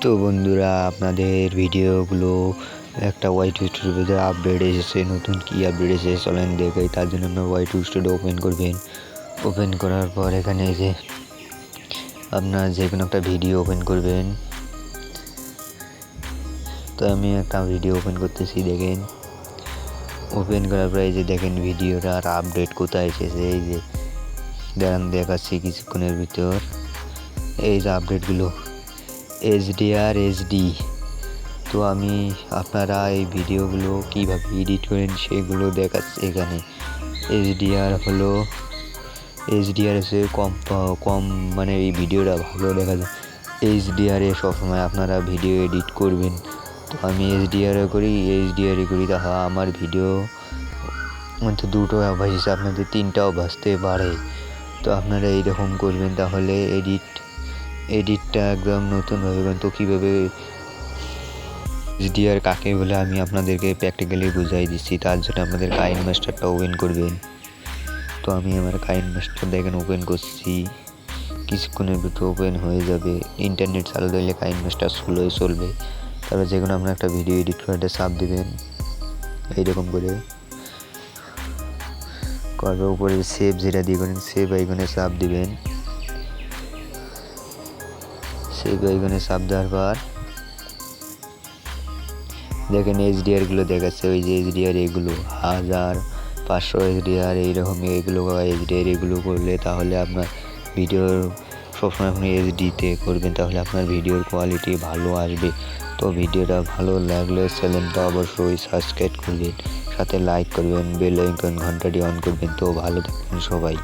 তো বন্ধুরা, আপনাদের ভিডিওগুলো একটা ওয়াইটি স্টুডিওতে আপডেট এসেছে। নতুন কি আপডেট এসেছে চলেন দেখাই। তার জন্য আপনার ওয়াইটি স্টুডিও ওপেন করবেন। ওপেন করার পর এখানে যে আপনার যে কোনো একটা ভিডিও ওপেন করবেন। তো আমি একটা ভিডিও ওপেন করতেছি, দেখেন। ওপেন করার পর এই যে দেখেন ভিডিওটার আপডেট কোথায় এসেছে। এই যে দেখাচ্ছি কিছুক্ষণের ভিতর। এই যে আপডেটগুলো HDR HD। তো আমি আপনারা এই ভিডিওগুলো কীভাবে এডিট করেন সেগুলো দেখাচ্ছি এখানে। HDR হচ্ছে কম মানে এই ভিডিওটা ভালো দেখা যায়। HDR সবসময় আপনারা ভিডিও এডিট করবেন। তো আমি HDR করি তাহলে আমার ভিডিও মধ্যে দুটো অভ্যাস আছে, আপনাদের তিনটাও বাজতে পারে। তো আপনারা এইরকম করবেন, তাহলে এডিটটা একদম নতুনভাবে করবেন। তো কীভাবে HDR কাকে বলে আমি আপনাদেরকে প্র্যাকটিক্যালি বুঝাই দিচ্ছি। তার জন্য আপনাদের কাইনমাস্টারটা ওপেন করবেন। তো আমি আমার কাইনমাস্টার দেখেন ওপেন করছি, কিছুক্ষণের ভিতরে ওপেন হয়ে যাবে। ইন্টারনেট চালু দিলে কাইনমাস্টার স্লোই চলবে। তারপর যে কোনো আপনার একটা ভিডিও এডিট করে চাপ দেবেন এইরকম করে। করার উপরে সেভ যেটা দিয়ে করেন সেভ আইকনে চাপ দিবেন। সেভ আইকনে চাপ দেওয়ার পর দেখেন HDRগুলো দেখাচ্ছে। ওই যে HDR এগুলো 1500 HDR এইরকম এগুলো HDR এগুলো করলে তাহলে আপনার ভিডিওর সবসময় আপনি HDতে করবেন, তাহলে আপনার ভিডিওর কোয়ালিটি ভালো আসবে। তো ভিডিওটা ভালো লাগলে চ্যানেলটা অবশ্যই সাবস্ক্রাইব করবেন, সাথে লাইক করবেন, বেল আইকন ঘন্টাটি অন করবেন। তো ভালো থাকবেন সবাই।